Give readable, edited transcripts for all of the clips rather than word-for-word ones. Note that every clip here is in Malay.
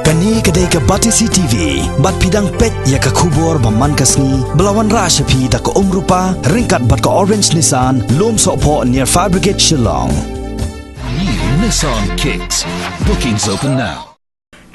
Kani kedai ke Batisi TV, bat pidang pet ya ke kubur baman kasni, belawan rasa pi da ke rupa, ringkat bat ke Orange Nissan, lom sokpo near Fire Brigade Shillong. New Nissan Kicks. Bookings open now.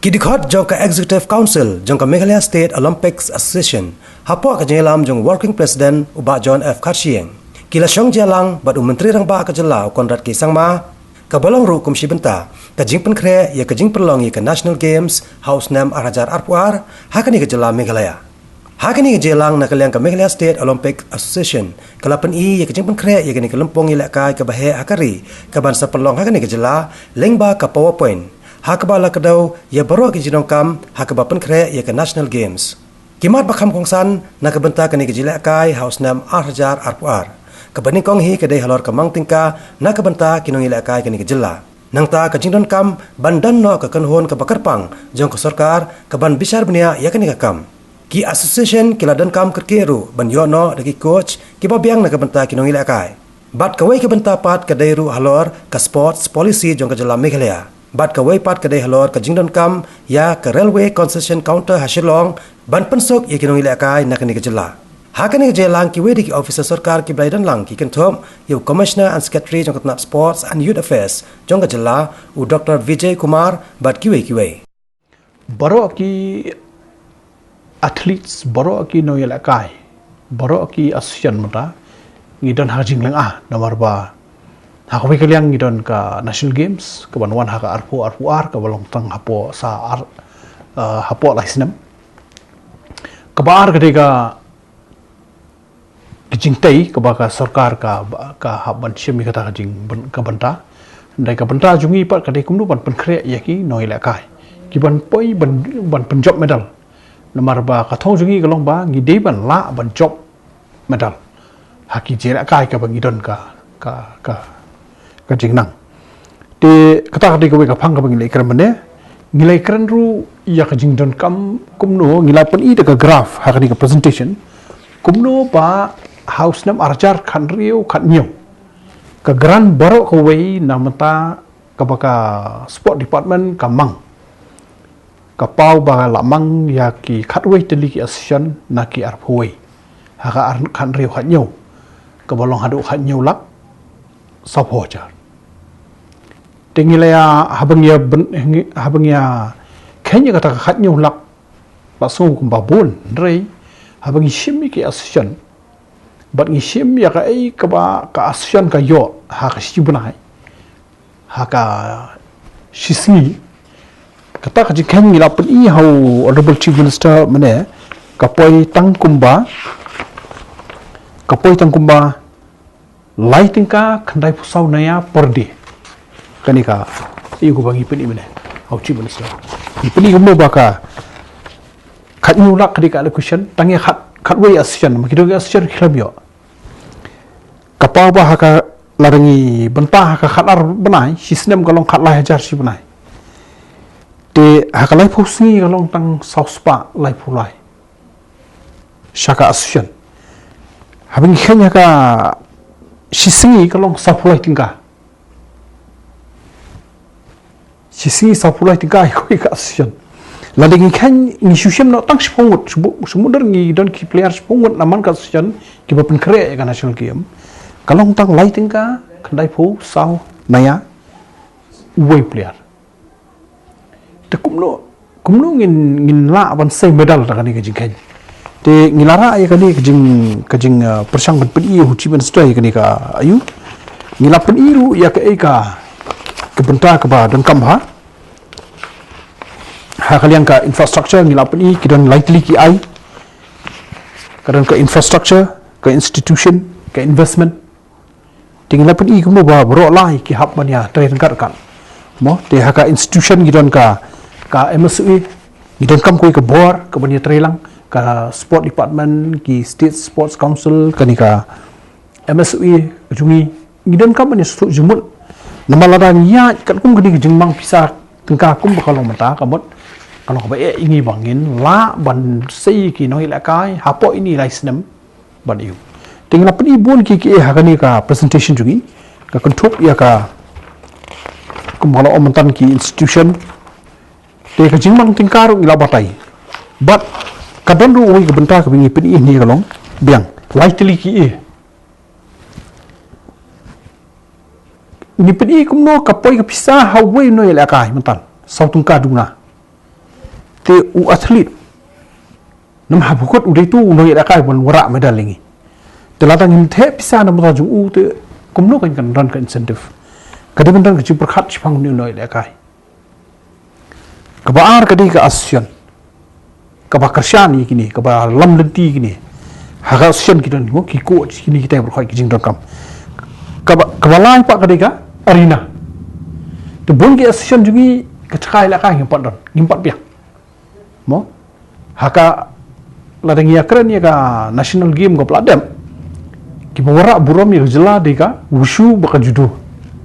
Kidikot jong ka Executive Council jong ka Meghalaya State Olympics Association, hapo ka jelam jong Working President Uba John F. Karshieng. Kila syong jelang bat Menteri Rang Ba ka jelau Konrad K. Sangma, kabalong ru kumsi benta kajing penkre ya kajing perlong ya ke National Games House Nam Arajar Arpuar hakani ke jelam Meghalaya hakani ke jelang nak kaliang ke Meghalaya State Olympic Association kalapan ya kajing penkre ya kini ke lempong ilak kai ke bahe akari ke bansa perlong hakani ke jela lengba ke PowerPoint hakabala kedau ya baru ke jinong kam hakaba penkre ya ke National Games kimat bakam kongsan nak ke benta kini ke jelak kai House Nam Arajar Arpuar kabani kong hi kedai halor kamang tingka na kabanta kinong ilakai kani kejela nang ta kajingdon kam bandan no ka kanhon ka bakarpang jong ka sarkar kaban bisar bnia ya kani kam ki association kiladan kam kerkeru ban yono dagi coach ki babiang na kabanta kinong ilakai bat kawai kabanta pat kadai ru halor ka sports policy jong ka jela Meghalaya bat kawai pat kadai halor kajingdon kam ya ka railway concession counter hasilong ban pensok ya kinong ilakai na kani kejela hakani jelang ki wedi ki officer sarkar ki blaidan lang ki kenthom yu commissioner and secretary jong katnap sports and youth affairs jong jela u Dr. Vijay Kumar bat ki we baro ki athletes baro ki no yelakai baro ki association mata ngidon hajing lang nomor ba hakwi kaliang ngidon ka national games ka banwan haka arpu ka balong tang hapo sa hapo laisnam ka bar kadega dijingtai kebaga sarkar ka haban syemi kata jing ka banta dai ka banta jungi pat kadai kumdu ban penkre yaki noi lakai ki ban poi ban penjob medal namar ba ka thong jungi kalong ba ngi dei ban la ban job medal haki je lakai ka bangidon ka jingnang te kata kadai ka we ka phang ka bangi lekran mane ngilai kran ru ya ka jingdon kam kumno ngilai pen I ka graph hakani ka presentation kumno ba House Nam Arajar kan riu kan nyo ka gran baro ko wei namata ka baka sport department kamang ka pau ba lamang ya ki khatwei teli ki association na ki arphoi haka kan riu kan nyo ka bolong hadu kan nyo lak sapo jar tingilaya habangya kenya kata kan nyo lak pasung kumbabun rei habang shimi ki association bat ngishim ya ka ai ka ba ka association ka yo ha ka shibunai ha ka shisni kata ka jikhen ngila pen I hau honorable chief minister mane kapoi tangkumba lighting ka khandai pusau naya perde kanika I ko bangi pen I mane hau chief minister ipeni ko ba ka khatnu lak kadika allocation tangi khatwei association makidoge association khilabyo kapau ba haka larangi benta haka khatar banai sistem galong khatlai hajar si banai te haka lai phusi galong tang sauspa lai phulai shaka association habing khenya ka sisini galong saphulai tingka sisini saphulai tingka ikoi ka association lading kan ni syusem no tang spongut sumudar ngi don ki player spongut naman ka association ki ba pen kre ka national game kalong tang lighting ka kandai phu sau naya way player te kumno ngin la ban sei medal ta kani ka jing kan te ngilara ya kani ka jing persang ban pen I hu chi ban stray kani ka ayu ngila pen I ru ya ka e ka benta ka ba dan kam ha kalian ka infrastructure ngilapan I kidon lightly ki ai kadang ka infrastructure ka institution ka investment tinglapan I kumo ba bro lai ki hab mania train kan mo te haka institution kidon ka MSUI kidon kam koi ka bor ka bania trailang ka sport department ki state sports council kanika MSUI jungi kidon kam mania stu jumul namaladang ya kan kum gini jengmang pisah tengka kum bakalong mata kamot kalau kau ingin bangin la ban sei ki noi la kai hapo ini laisnem ban iu tinggal pen ibun ki hakani ka presentation jungi ka kontup ya ka kumala omontan ki institution te ka jingmang tingkar ila batai but kadon ru wi gebenta ka bingi peni ni kalong biang lightly ki ni peni kumno kapoi ka pisa hawe no ila kai mental sautung ka duna te u athlete nam ha bukot u tu no ila kai bon wara medal lingi te latang him the pisa nam ta jung u te kumno kan ran ka incentive kadang kadang ka perkhat chipang ni no ila kai ka baar ka di ka asyan ka ba karsyan kini ka ba lam lenti kini ha ka asyan ki don ki ko kini kita berkhoi ki jing kam ka ba lai pa ka di ka arena to bon ki asyan jungi ka chakai la ka ngimpat don ngimpat piak mo haka ladang ya keren ya ka national game ka pladam ki bawara burom ya jela de ka wushu ba ka judo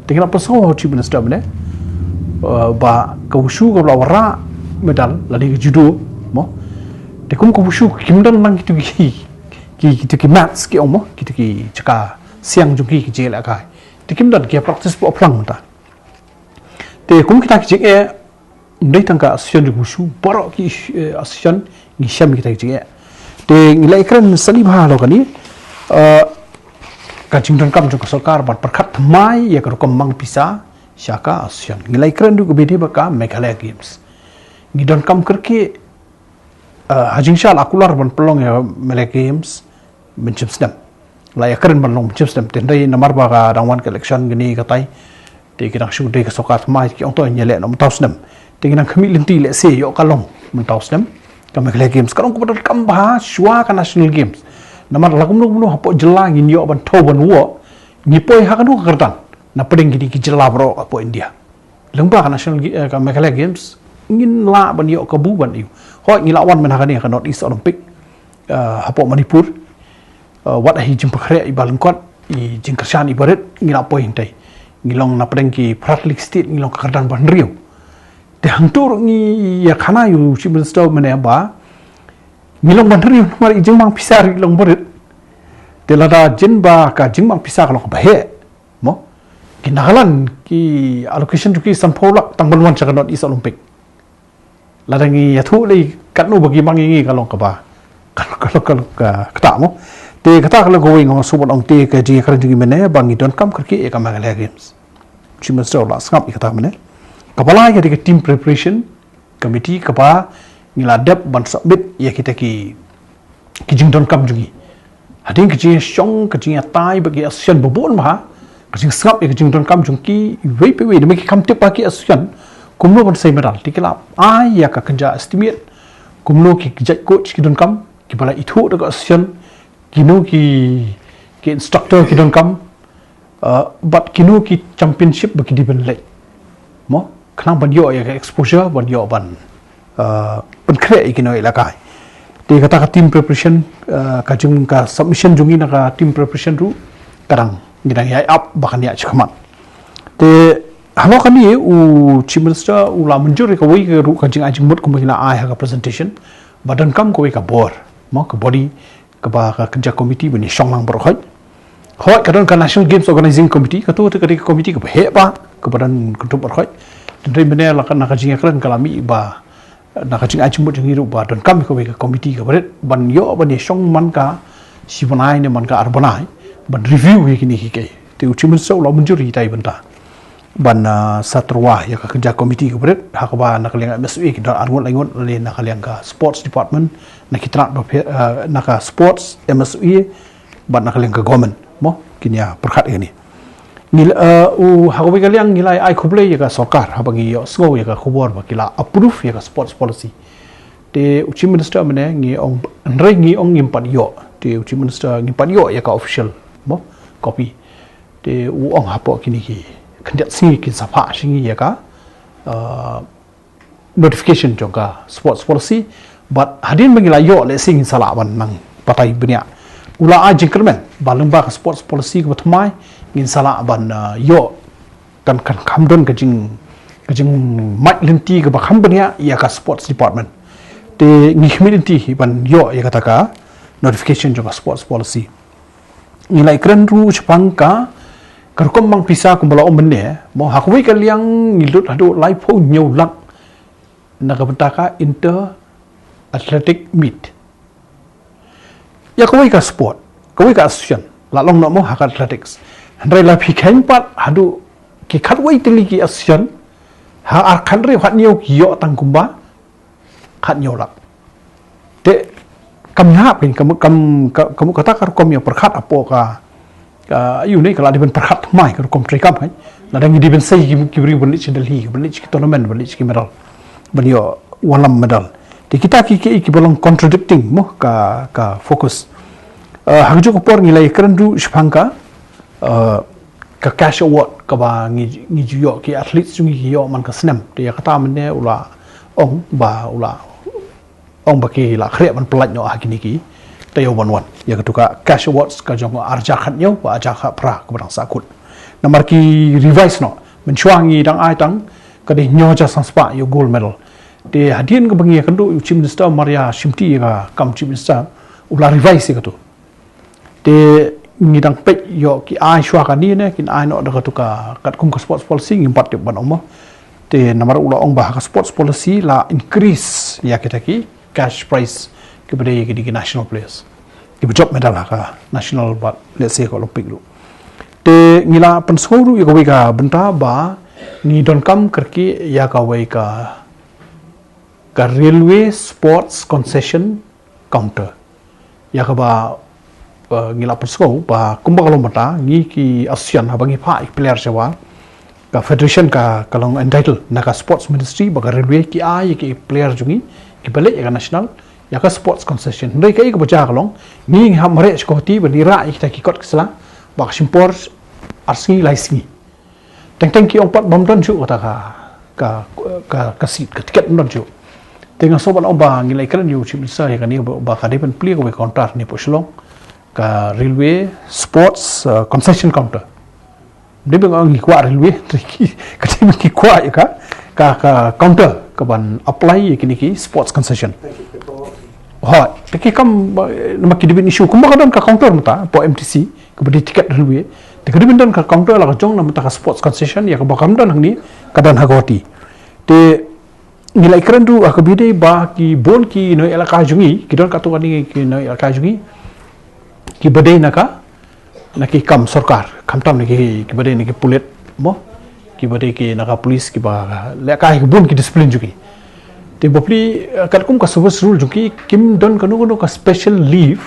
tinggal apa so chi minister bne ba ka wushu ka wara medal ladi ka judo mo de kum ka wushu kimdan nang kitu ki maths ki omo kitu ki chaka siang jungi ki jela ka de kimdan ki practice po plang ta te kum kita ki je ndai tangka asian wushu baro ki asian ni sham kita ki je te ngilai kran sani bha lo kani ka jingdan kam jo sarkar ban perkhat mai ya ka kom mang pisa syaka asian ngilai kran du bede baka Meghalaya games ngidon kam kerke hajing shal akular ban pelong ya Meghalaya games mencem sedam la ya kran ban long mencem sedam tendai namar ba ka rangwan collection gini katai te kirang shu de ka sokat mai ki ong to nyele no taus sedam te kirang khami lenti le se yo kalong men taus sedam ka Meghalaya games kalong ko kam ba shwa ka national games namar lakum no hapo jelang in yo ban tho ban wo ni poi ha kanu kertan na pedeng gini ki jela bro apo India lengba ka national ka Meghalaya games ngin la ban yo ka bu ban yu ho ngilawan men ha kani ka North East Olympic hapo Manipur wat hi jim pakhre i balengkot i jingkersan i baret ngila poi hintai ngilong na pedeng ki Pratlik state ngilong ka kertan ban riu te hangtur ni ya khana yu chief minister mene ba ngilong ban riu mari jingmang pisar ngilong baret te lada jinba ka jingmang pisar kalong ba he mo kinagalan ki allocation ki sampolak tangbalwan sa North East Olympic ladangi yathu lei katnu bagi mangi kalong ka ba kalau ka kata mo te kata kalau going ngong subot ong te ka ji kran ji mene bangi don kam kerki e ka Meghalaya games chief minister la skap kata mene kapala ya de team preparation committee ka ba ngila dep ban submit ya kita ki jing don kam jungi hading ki ji shong ka ji tai bagi asian bobon ma ka jing skap ya jing don kam jungki wei pe wei de ki kam te pa ki asian kumno ban sai medal tikila ai ya ka kanja estimate kumno ki jaj coach ki don kam ki bala ithu de ka asian kino ki instructor ki don kam but kino ki championship bagi di ben le mo khnang ban yo ya exposure ban yo ban ban kre kino ilakai te kata ka team preparation ka jung ka submission jungi na ka team preparation ru karang ngidang ya up bakan ya chkaman te halo kani u chief minister u la menjur ka wei ka ru ka jing ajing mut kumina ai ha ka presentation badan kam ko wei ka bor mo ka body ka ba ka kerja komiti bani shonglang berkhoi hoi kadang ka national games organizing committee ka tu ka committee ka he ba ka badan kuntum berkhoi dendai mene la ka jing kran kalami ba na ka jing ajing mut jing ru ba dan kam ko wei ka committee ka bret ban yo bani shong man ka sibanai ne man ka arbanai ban review he kini ke te uchi mun so la menjuri tai benta ban satrwa ya ka kerja komiti ke bret ha ka ba na kaliang MSU ki da arwon langon le na kaliang ka sports department na kitrak do na ka sports MSU ban na kaliang ka government mo kinya perkhat ini nil u ha ka kaliang nilai ai khuble ya ka sarkar ha bangi yo ngo ya ka khobor ba kila approve ya ka sports policy te uchi minister mane ngi ong nrai ngi ong ngimpan yo te uchi minister ngimpan yo ya ka official mo copy te u ong hapo kini ki kandiat singi ki sapa singi ya ka notification jongka sports policy but hadin mengila yo le sing sala ban nang patai benia ula a jingkermen balengba ka sports policy ko thmai ngin sala ban yo kan kamdon ka jing mic lenti ka ba kham benia ya ka sports department te ngi community ban yo ya kata ka notification jongka sports policy nilai keren ru Jepang ka kerkom mang pisa kumbala om bende mo hakwi kaliang nilut hadu lai pho nyau lak nakabentaka inter athletic meet ya kawai ka sport kawai ka association la long no mo hak athletics handai la phi khain pat hadu ki khatwai tili ki association ha ar khanre khat niu ki yo tang kumba khat niu la te kam hap rin kamu kata kar kom yang perkhat apo ka ayu ni kalau diben perkhat mai kar kom trikam kan ladang diben sei ki beri beli cendeli beli ki tournament beli ki medal beli walam medal di kita ki bolong contradicting mo ka fokus hangjo ko por ngilai kerendu shpangka ka cash award ka ba ngi juyo ki athlete sungi ki yo man ka snam dia kata mene ula ong baki la khre ban plat nyo hakini ki tayo wan ya ketuka cash awards ka jong arja khat nyo wa aja kha pra ka bang sakut namar ki revise no menchuangi dang ai tang ka de nyo ja sanspa yo gold medal de hadien ka bangi kandu chief minister Maria Shimti ka kam chief minister ula revise ka tu de ngidang pet yo ki ai shwa ka ni ne kin ai no da ketuka kat kum ka sports policy ngimpat de ban omo de namar ula ong bah ka sports policy la increase ya kita ki cash prize kepada yang national players di job medal ka national but let's say Olympic lu te ngila pensuru ya kawai ka benta ba ni don kam kerki ya kawai ka railway sports concession counter ya ka ba ngila pensuru ba kumba kalau mata ngi ki ASEAN habangi pa player sewa ka federation ka kalong entitled na ka sports ministry ba railway ki ai ki player jungi ki balik ya national ya ka sports concession ndai kai ka baca kalong ni ham mare ko ti bani ra kita ki kot kesala ba simpor arsi laisni teng ki ompat bom don ju kata ka sit ka tiket don ju tengah soban oba ngilai kan yu chim sa ya kan ni ba ka depan pli ko contract ni poslong ka railway sports concession counter dia bang ngi kwa railway ka ti ki kwa ya ka counter ka ban apply kini ki sports concession ha taki kam nama ki dibin issue kumba kadon ka counter mata po MTC ka badi tiket railway te dibin don ka counter la ka jong nama ta ka sports concession ya ka bakam don hangni kadan hagoti te nilai keren tu ka bidai ba ki bon ki no elaka jungi ki don ka tu ni ki no elaka jungi ki badai naki kam sarkar kam tam ni ki badai ni ki pulit mo ki badai ki naka police ki ba le ka ki bon ki discipline juki te bopli kat kum ka service rule juki kim don kanu ka special leave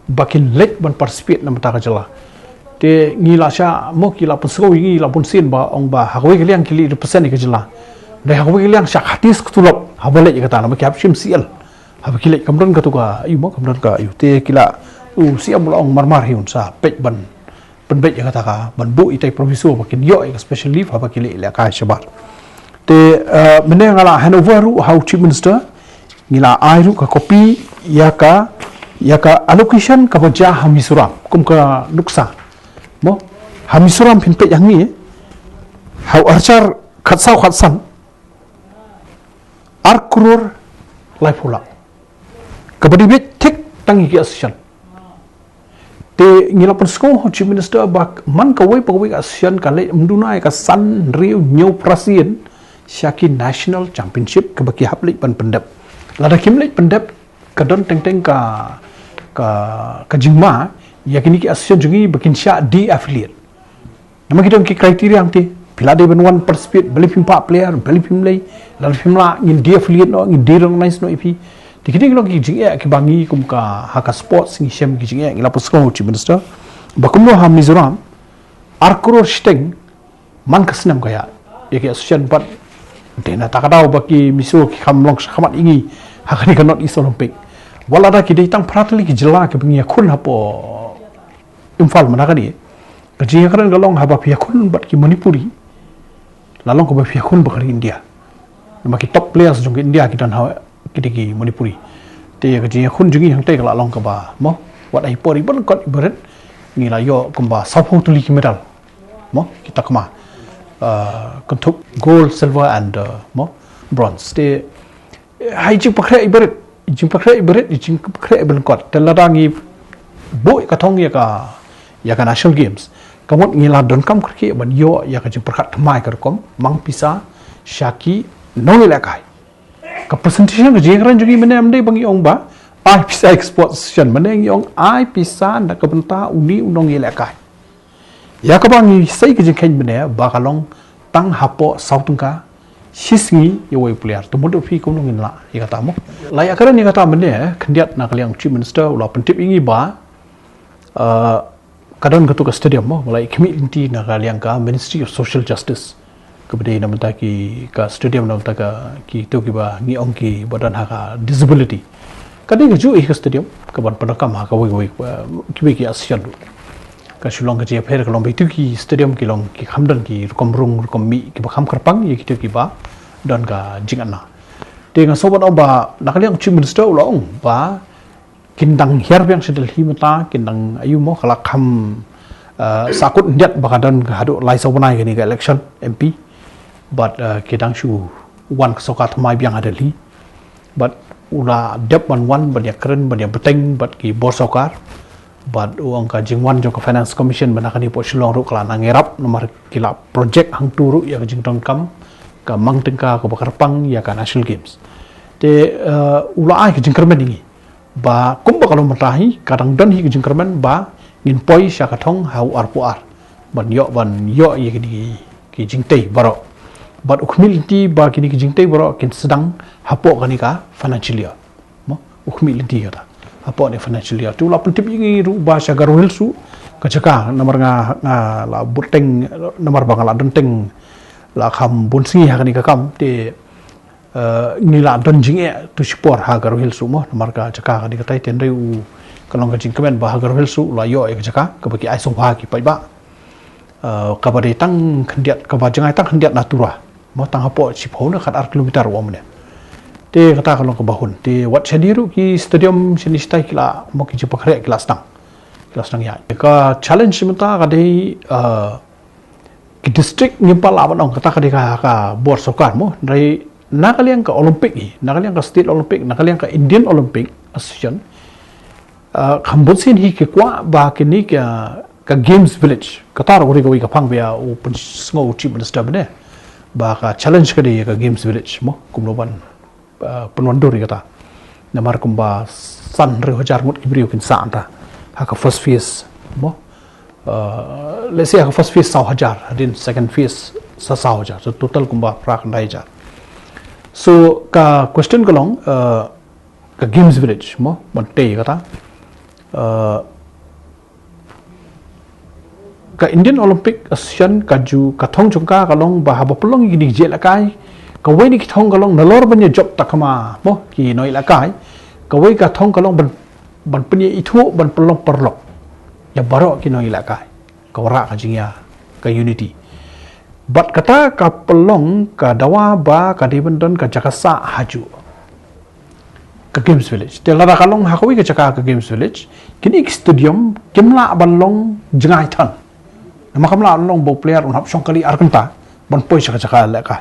bakin let ban participate na mata ka jala te ngila sha mo ki la pusro ngi la pun sin ba ong ba hawe ki liang ki li represent ki jala de hawe ki liang sha khatis kutulop habale ki ta na ma ki hapshim cl hab ki le kam don ka tu ka yu mo kam don ka yu te kila siam la ong marmar hiun sa pej ban penbet yang kata ka ban bu itai proviso bakin yo ka special leave haba ki le ka shabat te mene ngala handover ru how chief minister ngila ai ru ka copy ya ka allocation ka baja hamisuram kum ka nuksa mo hamisuram pin pe yang ni how archar khatsan ar crore life hola ka badi bet thik tangi ki association te ngila pensko chief minister bak man ka wei pawai ASEAN ka le mdunai ka san riu nyau prasien syaki national championship ka baki haplik pan pendap lada kimlik pendap ka don teng ka jingma yakini ki ASEAN jungi bakin sya di affiliate nama kita ki kriteria angti pila de ben one participate beli pimpa player beli pimlei lalu pimla ngin di affiliate no ngin di recognize no ipi dikini kalau kijing ki bangi kum ka haka sports ngi shem kijing ngila pusko chief minister bakumno ha Mizoram arkror steng man kasnam kaya yaki association bat dena takadau baki miso ki khamlong khamat ingi hakani ka not East Olympic wala da ki deitang pratli ki jela ki bangi khun hapo imfal manakani kijing karan galong haba pia khun bat ki Manipuri lalong ko ba pia khun bakari India nama ki top players jong India ki dan kidiki Manipuri te ka ji khun jungi hang te ka long ka ba mo wat ai pori bon kot ibarat ngila yo kumba sapu tuli ki medal mo kita kama kontuk gold silver and mo bronze te hai jing pakre ibarat jing pakre ben kot te ladangi boy ka thong ya ka national games kamot ngila don kam kriki ban yo ya ka jing prakhat mai ka kom mang pisa shaki nong la kai ka presentation ke jengran juga mana amde bangi ong ba ai pisa export session mana yang ong ai pisa na ka benta uni unong ile kai ya ka bangi sai ke jengkan mana ba kalong tang hapo sautungka sisngi yoi player tu mudu fi kum nungin la ya kata mo la ya karan ni kata mana kendiat na kaliang chief minister ula pentip ingi ba kadang ketua ke stadium mo mulai community na kaliang ka Ministry of Social Justice kepada nama taki ka stadium nama taka ki tu ki ba ngi ong ki badan ha disability kadang ke ju ke stadium ke ban penakam ha ka woi ki asian ka shulong ke je pher ka long tu ki stadium ki long ki khamdan ki kom rung kom mi ki ba kham kerpang ye ki tu ki ba dan ka jingana dengan sobat oba nak kaliang chief minister ulong ba kindang hiar yang sedal himata kindang ayu mo kala kham sakut ndiat bakadan hadu lai sawanai ke ni ke election MP but kidang shu wan soka thamai biang adali but ula dep wan ban ya keren ban ya beteng but ki bor sokar but uang ka jingwan jo ka finance commission banakani po shilong ru kala nangerap nomor kila project hang turu ya jingtong kam ka mangtengka ko bakarpang ya ka national games te ula ai ke jingkermen ini ba kumba kalau matahi kadang dan hi ke jingkermen ba ngin poi sya kathong hau arpuar ban yo ye ki jingtei baro but community ba kini ki jingtei baro kin sedang hapo kani ka financial mo community kata hapo ni financial tu la pentip ingi ru ba sya garul su ka jaka nomor nga la buteng nomor bangala denteng la kham bunsi ha kani ka kam te nila don jinge tu sport ha garul su mo nomor ka jaka kani ka tai ten reu kalong ka jingkemen ba ha garul su la yo e ka jaka ka bagi ai song ha ki pai ba ka ba de tang khendiat ka ba jangai tang khendiat natura mo tang hapo si phone khat ar kilometer wa mne te kata kalong ka bahun te wat chadiru ki stadium sini stai kila mo ki jipakhre kelas tang ya ka challenge mata ka dei ki district ngimpal awan ong kata ka board sokar mo dai nakaliang ka olympic ni nakaliang ka state olympic nakaliang ka Indian Olympic Association khambon sin hi ke kwa ba kini ka games village kata ro ri ka phang bia open sngo chief minister bane ba ka challenge ka de ka games village mo kumloban penwandori kata namar kumba san re hajar mut ibriu kin sa anta ha ka first phase mo let's say ha first phase 1,000 then second phase 1,000 so total kumba prak dai jar so ka question kalong ka games village mo bante kata ka Indian Olympic Association kaju kathong chungka kalong bahaba pelong gini je lakai kawai ni kathong kalong nalor banya job takama mo ki noi lakai kawai kathong kalong ban punya itu ban pelong perlok ya barok ki noi lakai kawara ka jingya ka unity but kata ka pelong ka dawa ba ka dibendon ka jakasa haju ka games village te lara kalong hakoi ka jaka ka games village kini stadium kimla balong jengai tan nama kamla long bo player unhap song kali arkenta ban poi jaka la kai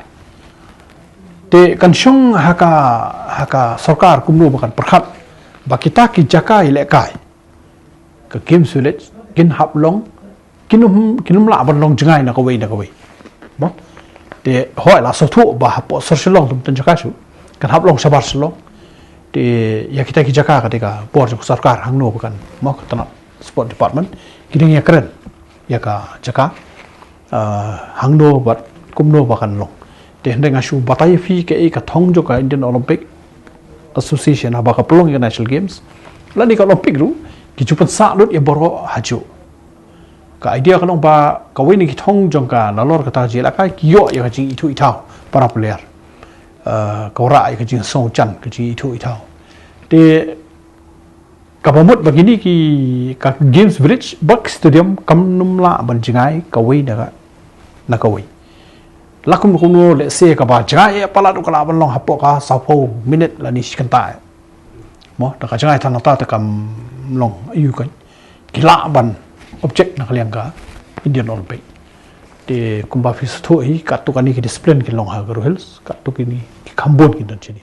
te kan song haka sarkar kumnu bakan perkhat ba kita ki jaka ile kai ka games village kin hap long kinum la ban long jengai na kawai mo te hoi la so thu ba hap social long tum tan jaka su kan hap long sabar selong te ya kita ki jaka ketika board sarkar hangno bukan mo tanah sport department kini ya keren ya ka jaka hangno bat kumno bakan long te ndeng asu batai fi ke ka thong jo ka Indian Olympic Association aba ka pelong national games lani ka Olympic ru ki chupan sa lut ya boro haju ka idea ka long ba ka weni ki thong jong ka lalor ka ta jela ka yo ya jing itu itau para player kau rai ke jing song chan ke jing itu te kabamut begini ki ka games village bak stadium kam numla ban jingai kawai daga na kawai lakum kuno le se ka ba jingai pala du kala ban long hapo ka sapo minute la ni sikanta mo daga jingai tan ta ta kam long ayu kan kila ban object na kaliang ka Indian Olympic te kumba fis tho hi ka tu kani ki discipline ki long ha garo hills ka tu kini ki khambon ki dan chini